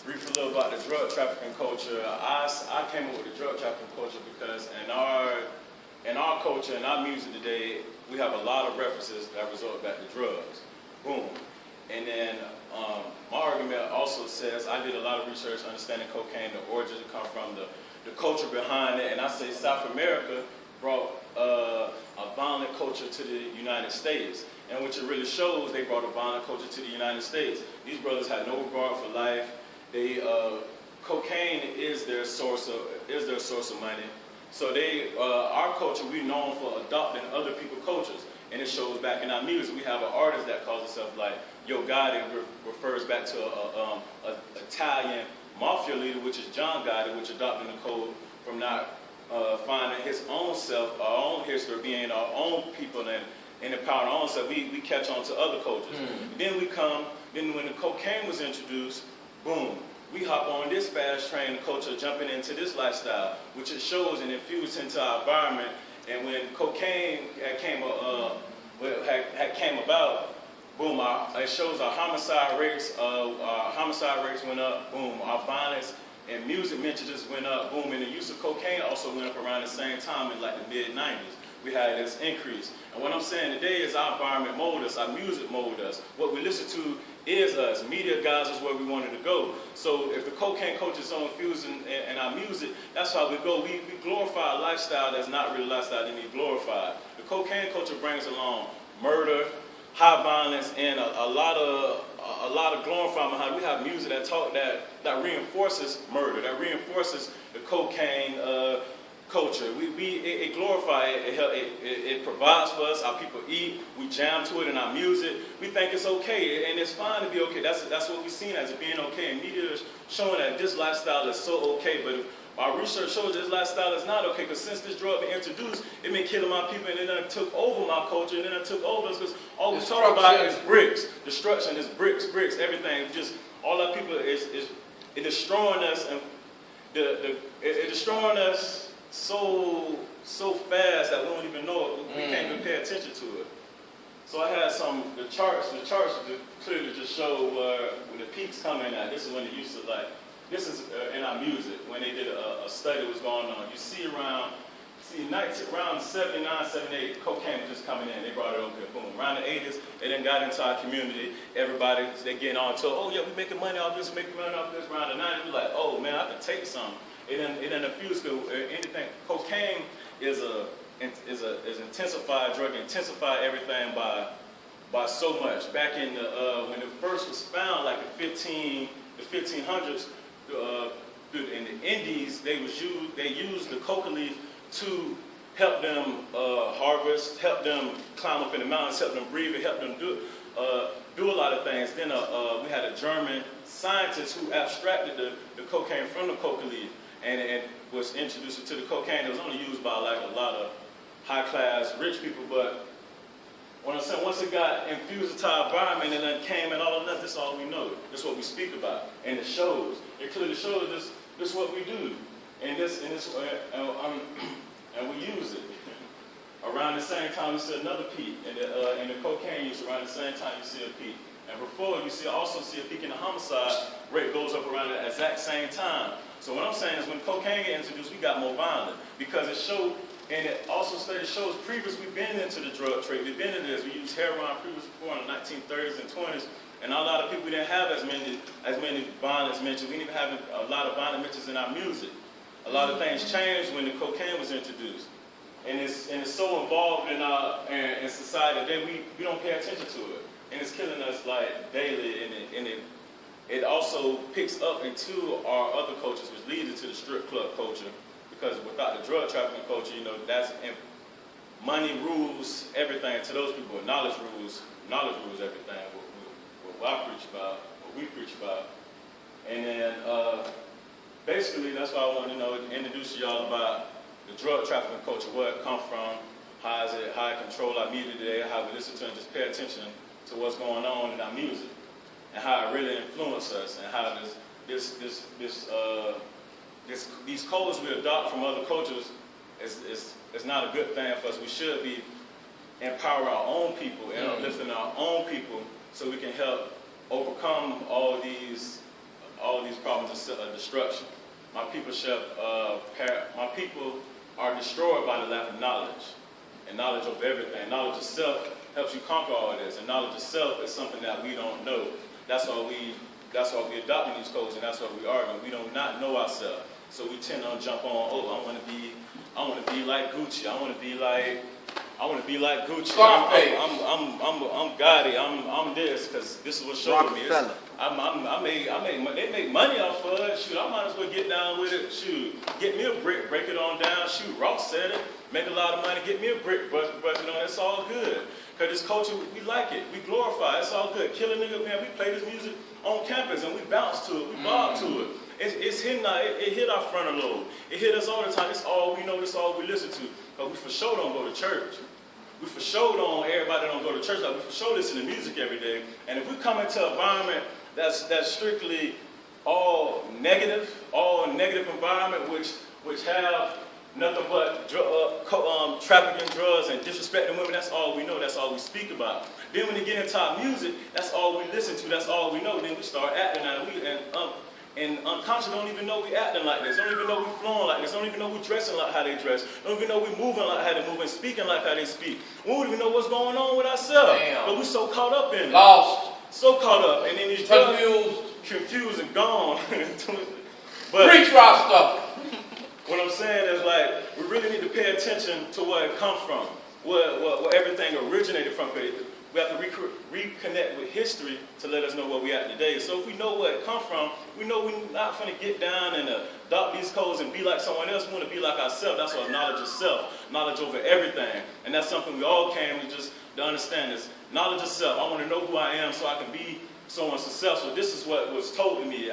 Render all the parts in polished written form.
Brief a little about the drug trafficking culture. I came up with the drug trafficking culture because in our culture, in our music today, we have a lot of references that resort back to drugs. Boom. And then my argument also says, I did a lot of research understanding cocaine, the origins it come from, the culture behind it, and I say South America brought a violent culture to the United States. And which it really shows, they brought a violent culture to the United States. These brothers had no regard for life. They cocaine is their source of money. So our culture, we're known for adopting other people's cultures, and it shows back in our music. We have an artist that calls himself like Yo Gotti, refers back to a Italian mafia leader, which is John Gotti, which adopted the code from not finding his own self, our own history, being our own people and empowering our own self. We catch on to other cultures. Then when the cocaine was introduced, boom, we hop on this fast train culture, jumping into this lifestyle, which it shows and infused into our environment. And when cocaine came about, boom, it shows our homicide rates went up, boom, our violence and music messages went up, boom, and the use of cocaine also went up around the same time in like the mid-90s. We had this increase. And what I'm saying today is our environment molded us, our music molded us. What we listen to is us. Media guides us where we wanted to go. So if the cocaine culture is so infused in our music, that's how we go. We glorify a lifestyle that's not really a lifestyle that needs glorified. The cocaine culture brings along murder, high violence, and a lot of glorifying behind it. We have music that reinforces murder, that reinforces the cocaine culture. It glorifies it. It provides for us. Our people eat. We jam to it in our music. We think it's okay, and it's fine to be okay. That's what we've seen as it being okay. And media is showing that this lifestyle is so okay, but our research shows this lifestyle is not okay, because since this drug been introduced, it been killing my people, and then it took over my culture, and then it took over us, because all we talk about is bricks. Destruction is bricks, everything. Just all our people is destroying us, and it destroying us so fast that we don't even know it. We can't even pay attention to it. So I had the charts clearly just show when the peaks coming at. This is when it used to this is in our music, when they did a study was going on. You see around 79, 78, cocaine was just coming in. They brought it over here, boom. Around the 80s, they then got into our community. Everybody, they getting on to, oh yeah, we making money off this, making money off this. Around the 90s, we're like, oh man, I can take some. It didn't infuse anything. Cocaine is an intensified drug, intensified everything by so much. Back in when it first was found, like the 1500s, in the Indies, they used the coca leaf to help them harvest, help them climb up in the mountains, help them breathe, help them do a lot of things. Then we had a German scientist who abstracted the cocaine from the coca leaf and was introduced to the cocaine. It was only used by like a lot of high-class rich people, but what I'm saying, once it got infused into our environment and then came and all of that, this is all we know. This is what we speak about, and it shows. It clearly shows this is what we do, and we use it. Around the same time, we see another peak, and the cocaine use around the same time you see a peak. And before, you also see a peak in the homicide rate goes up around the exact same time. So what I'm saying is when cocaine gets introduced, we got more violent, because it showed. And it also shows previously we've been into the drug trade. We've been into this. We used heroin previously before in the 1930s and 20s. And a lot of people didn't have as many violence mentions. We didn't even have a lot of violent mentions in our music. A lot of things changed when the cocaine was introduced. And it's so involved in society that we don't pay attention to it. And it's killing us like daily. And it also picks up into our other cultures, which leads into the strip club culture. Because without the drug trafficking culture, money rules everything to those people. Knowledge rules everything. What I preach about, what we preach about. And then basically that's why I want to introduce to y'all about the drug trafficking culture, where it comes from, how it control our media today, how we listen to and just pay attention to what's going on in our music, and how it really influences us, and how these codes we adopt from other cultures is not a good thing for us. We should be empower our own people and uplifting our own people so we can help overcome all these problems of destruction. My people are destroyed by the lack of knowledge, and knowledge of everything. Knowledge of self helps you conquer all this, and knowledge of self is something that we don't know. That's why we adopting these codes, and that's why we arguing. We do not know ourselves, so we tend to jump on. Oh, I want to be like Gucci. I want to be like Gucci. I'm Gotti. I'm this because this is what showed me. They make money off of it. Shoot, I might as well get down with it. Shoot, get me a brick, break it on down. Shoot, Ross said it. Make a lot of money. Get me a brick, but you know it's all good. Cause this culture, we like it. We glorify it. It's all good. Kill a nigga, man. We play this music on campus and we bounce to it. We bob to it. It's hitting it hit our frontal lobe. It hit us all the time. It's all we know. It's all we listen to. But we for sure don't go to church. We for sure don't. Everybody don't go to church. Like we for sure listen to music every day. And if we come into an environment that's strictly all negative environment, which have nothing but trafficking drugs and disrespecting women, that's all we know, that's all we speak about. Then when they get into our music, that's all we listen to, that's all we know. Then we start acting out, and unconsciously don't even know we acting like this, don't even know we flowing like this, don't even know we dressing like how they dress, don't even know we moving like how they move and speaking like how they speak. We don't even know what's going on with ourselves. Damn. But we so caught up in it. Lost. So caught up, and then these confused and gone. But preach rock stuff. What I'm saying is, like, we really need to pay attention to where it comes from, where everything originated from. We have to reconnect with history to let us know where we at today. So if we know where it comes from, we know we're not going to get down and adopt these codes and be like someone else. We want to be like ourselves. That's our knowledge of self, knowledge over everything. And that's something we all came to understand is knowledge of self. I want to know who I am so I can be someone successful. This is what was told to me.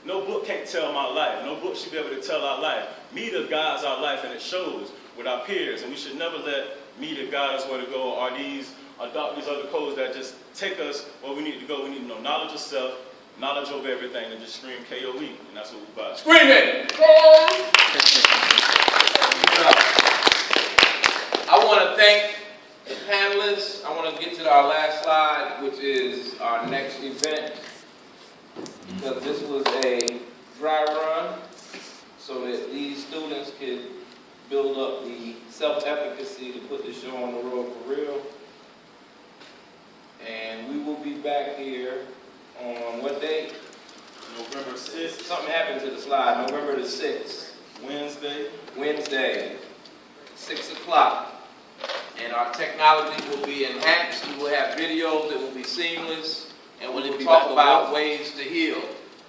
No book can't tell my life. No book should be able to tell our life. Media guides our life, and it shows with our peers. And we should never let media guide us where to go, or adopt these other codes that just take us where we need to go. We need to know knowledge of self, knowledge over everything, and just scream KOE. And that's what we buy. Scream it! I want to thank the panelists. I want to get to our last slide, which is our next event. Because this was a dry run, so that these students could build up the self-efficacy to put the show on the road for real. And we will be back here on what day? November 6th. Something happened to the slide. November the 6th. Wednesday. 6 o'clock. And our technology will be enhanced. We will have videos that will be seamless. And we will talk about ways to heal.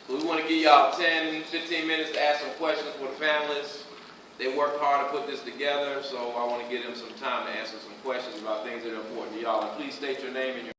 So we want to give y'all 10, 15 minutes to ask some questions for the panelists. They worked hard to put this together, so I want to give them some time to answer some questions about things that are important to y'all. And please state your name and your